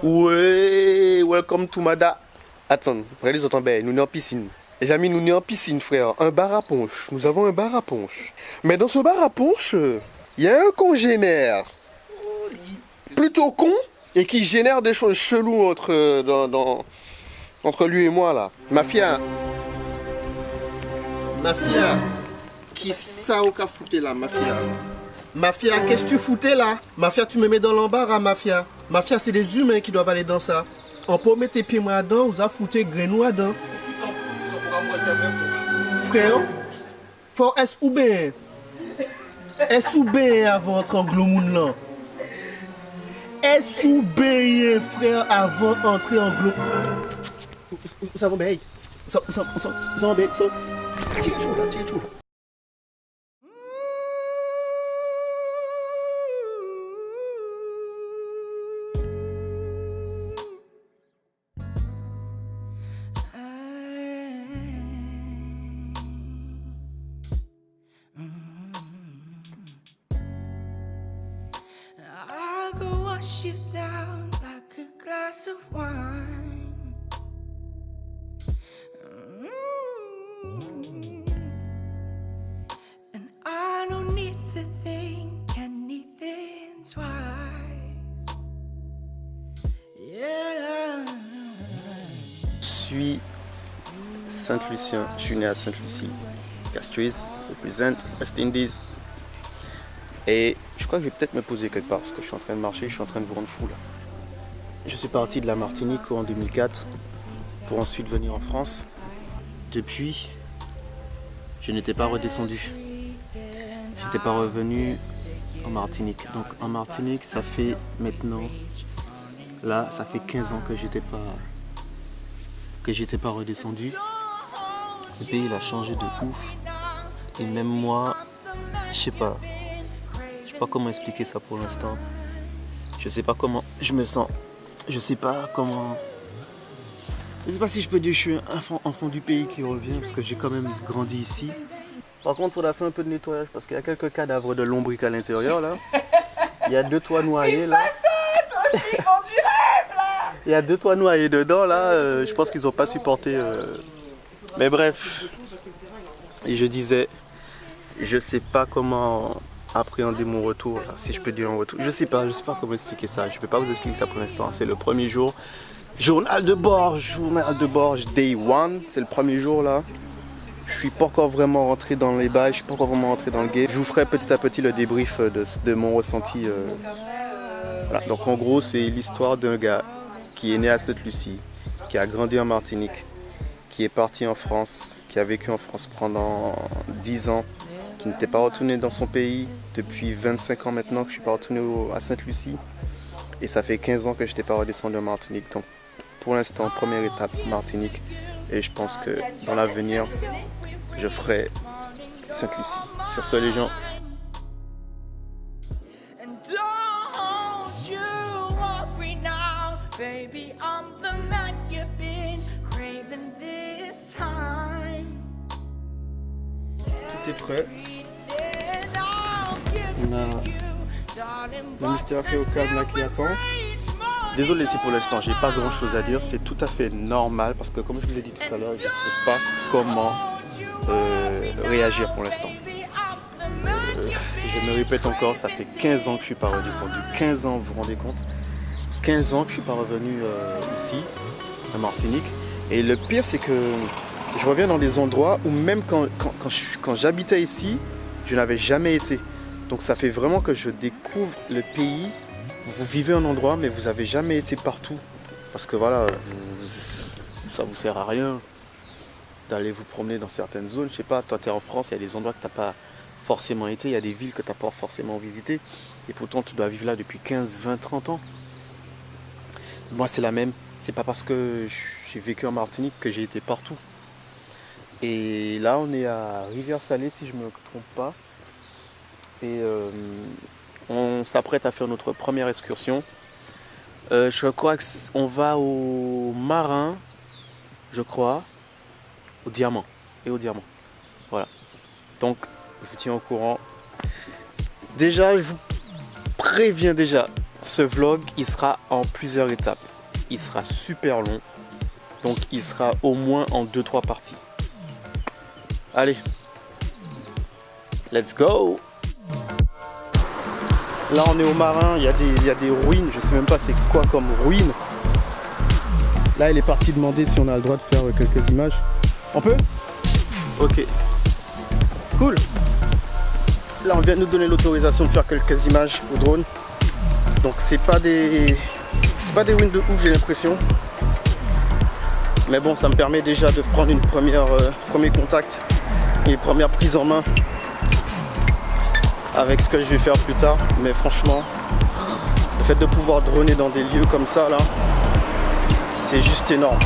Ouais, welcome to Mada. Attends, regardez les autres, ben, nous sommes en piscine. Les amis, nous sommes en piscine, frère. Un bar à punch. Nous avons un bar à punch. Mais dans ce bar à punch, il y a un congénère plutôt con et qui génère des choses cheloues entre lui et moi, là. Mafia, qui ça au qu'a fouté là, Mafia? Mafia, qu'est-ce que tu foutais là? Mafia, tu me mets dans l'embarras, Mafia. Mafia, c'est des humains qui doivent aller dans ça. On peut mettre tes pieds moi dedans, vous a foutu grenou dedans. Frère, faut est ou bien? Est ou bien avant d'entrer en glomoun là? Est ou bien, frère, avant d'entrer en glomoun? Ça va bien, ça va bien, ça. Tire chaud là, tire chaud. I could wash you down like a glass of wine. And I don't need to think anything twice. Yeah. Je suis Saint-Lucien, je suis né à Sainte-Lucie. Castries, represent West Indies. Et je crois que je vais peut-être me poser quelque part parce que je suis en train de marcher, je suis en train de voir une foule. Je suis parti de la Martinique en 2004 pour ensuite venir en France. Depuis, je n'étais pas redescendu. Je n'étais pas revenu en Martinique. Donc en Martinique, ça fait maintenant, là, ça fait 15 ans que j'étais pas redescendu. Le pays il a changé de ouf. Et même moi, je sais pas comment expliquer ça pour l'instant. Je sais pas comment je me sens. Je sais pas si je peux dire que je suis un enfant du pays qui revient parce que j'ai quand même grandi ici. Par contre, il faudra faire un peu de nettoyage parce qu'il y a quelques cadavres de lombric à l'intérieur là. Il y a 2 toits noyés là. Il y a 2 toits noyés dedans là. Je pense qu'ils n'ont pas supporté. Mais bref. Et je disais, je sais pas comment appréhender mon retour, là, si je peux dire un retour. Je sais pas comment expliquer ça. Je peux pas vous expliquer ça pour l'instant. C'est le premier jour. Journal de bord, day one. C'est le premier jour là. Je suis pas encore vraiment rentré dans les bails, je suis pas encore vraiment rentré dans le game. Je vous ferai petit à petit le débrief de mon ressenti. Voilà. Donc en gros, c'est l'histoire d'un gars qui est né à Sainte-Lucie, qui a grandi en Martinique, qui est parti en France, qui a vécu en France pendant 10 ans, qui n'était pas retourné dans son pays depuis 25 ans maintenant que je suis pas retourné à Sainte-Lucie. Et ça fait 15 ans que je n'étais pas redescendu en Martinique. Donc pour l'instant, première étape, Martinique. Et je pense que dans l'avenir, je ferai Sainte-Lucie. Sur ce les gens. And don't you worry now, baby, I'm the man you've been craving this time. Tout est prêt. On a le Mister qui est au calme là qui attend. Désolé si pour l'instant j'ai pas grand chose à dire, c'est tout à fait normal parce que comme je vous ai dit tout à l'heure, je ne sais pas comment réagir pour l'instant. Je me répète encore, ça fait 15 ans que je suis pas redescendu. 15 ans, vous vous rendez compte? 15 ans que je suis pas revenu ici, à Martinique. Et le pire c'est que je reviens dans des endroits où même quand j'habitais ici, je n'avais jamais été. Donc ça fait vraiment que je découvre le pays. Vous vivez un endroit mais vous n'avez jamais été partout. Parce que voilà, ça vous sert à rien d'aller vous promener dans certaines zones. Je sais pas, toi tu es en France, il y a des endroits que tu n'as pas forcément été, il y a des villes que tu n'as pas forcément visitées. Et pourtant tu dois vivre là depuis 15, 20, 30 ans. Moi c'est la même. C'est pas parce que j'ai vécu en Martinique que j'ai été partout. Et là on est à Rivière-Salée si je ne me trompe pas. Et on s'apprête à faire notre première excursion. Je crois qu'on va au Marin, je crois, au Diamant et au Diamant. Voilà. Donc je vous tiens au courant. Déjà, je vous préviens déjà, ce vlog, il sera en plusieurs étapes. Il sera super long. Donc il sera au moins en 2-3 parties. Allez. Let's go! Là on est au Marin, il y a des ruines, je sais même pas c'est quoi comme ruine. Là elle est partie demander si on a le droit de faire quelques images. On peut? Ok. Cool. Là on vient de nous donner l'autorisation de faire quelques images au drone. Donc c'est pas des ruines de ouf j'ai l'impression. Mais bon ça me permet déjà de prendre une premier contact et une première prise en main avec ce que je vais faire plus tard. Mais franchement, le fait de pouvoir droner dans des lieux comme ça là, c'est juste énorme.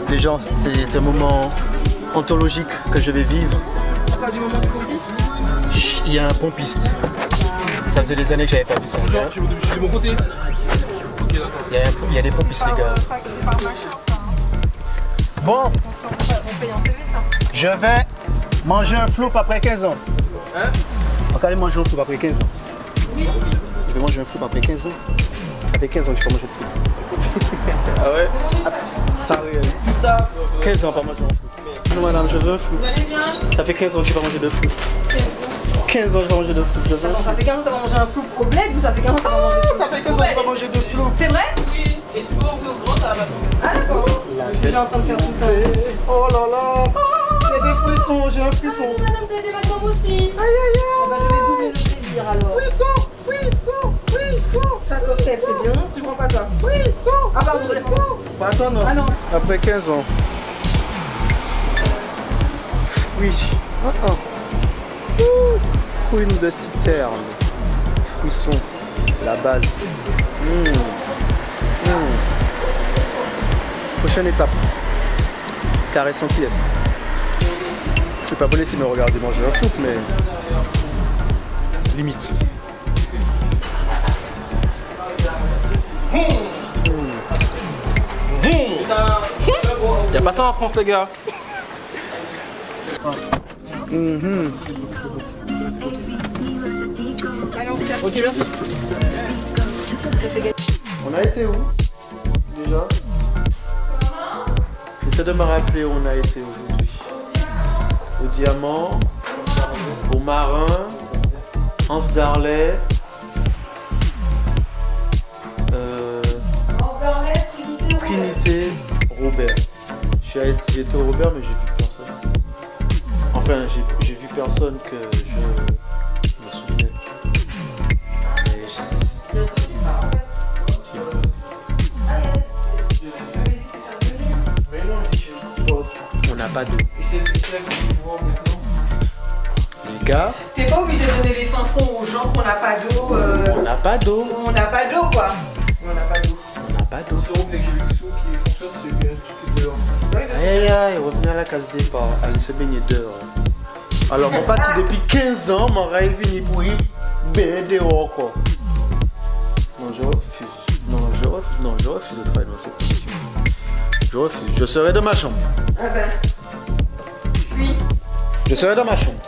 Les gens, c'est un moment anthologique que je vais vivre. Du moment du pompiste. Il y a un pompiste. Ça faisait des années que j'avais pas vu ça. Genre, je suis de mon côté. Ok, d'accord. Il y a des pompistes les gars. C'est par machin ça. Bon, On paye en CV ça. je vais manger un flop après 15 ans. Hein? On va aller manger un flop après 15 ans. Oui. Je vais manger un flop après 15 ans. Ça fait 15 ans que je peux manger de flop. Ah ouais? Ça, tout ça, 15 ans pas manger un flop. Non madame, je veux un flop. Vous allez bien? Ça fait 15 ans que je n'ai pas mangé de flop. 15 ans que je n'ai pas mangé de flop. Je veux un Attends, flop. ça fait 15 ans que t'as mangé un flou au bled ou ça fait 15 ans que t'as mangé un flou? Ça fait 15 ans que je n'ai pas mangé de flop. C'est vrai? Oui, et tu peux ouvrir au grand, ça va pas tomber. Ah d'accord. Je suis déjà en train de faire tout ça. Oh là là, j'ai des frissons, j'ai un frisson. Madame, t'as des magnums aussi. Aïe aïe Oh bah je vais doubler le plaisir alors. Frisson, frisson, frisson. 5 cocktails, c'est bien. Tu prends pas quoi? Frisson. Ah pardon, laisse-moi. Bah, attends, non. Ah non. Après 15 ans. Oui. Prune de citerne. Frisson. La base. Prochaine étape. Caresse antillaise. Je vais pas vous laisser me regarder manger un flop, mais limite. Y'a pas ça en France, les gars. Allez, on se casse. Ok, merci. On a été où déjà? J'essaie de me rappeler où on a été aujourd'hui. Au Diamant, au Marin, Anse d'Arlet, Trinité, Robert. J'ai été au Robert mais j'ai vu personne. Enfin j'ai vu personne que je me souvenais. Mais on n'a pas d'eau. Les gars, T'es pas obligé de donner les fins fonds aux gens qu'on n'a pas d'eau. on n'a pas d'eau. On n'a pas d'eau quoi. On n'a pas d'eau. On n'a pas d'eau. C'est Rome, dès que j'ai vu le saut qui fonctionne, c'est bien tout est dehors. Aïe aïe aïe, revenez à la case départ, aller se baigner dehors. Alors mon parti depuis 15 ans, mon rêve venu pour y baigner dehors encore. Non, je refuse. Non, je refuse de travailler dans ces conditions. Je refuse. Je serai dans ma chambre. Ah ben. Puis. Je serai dans ma chambre.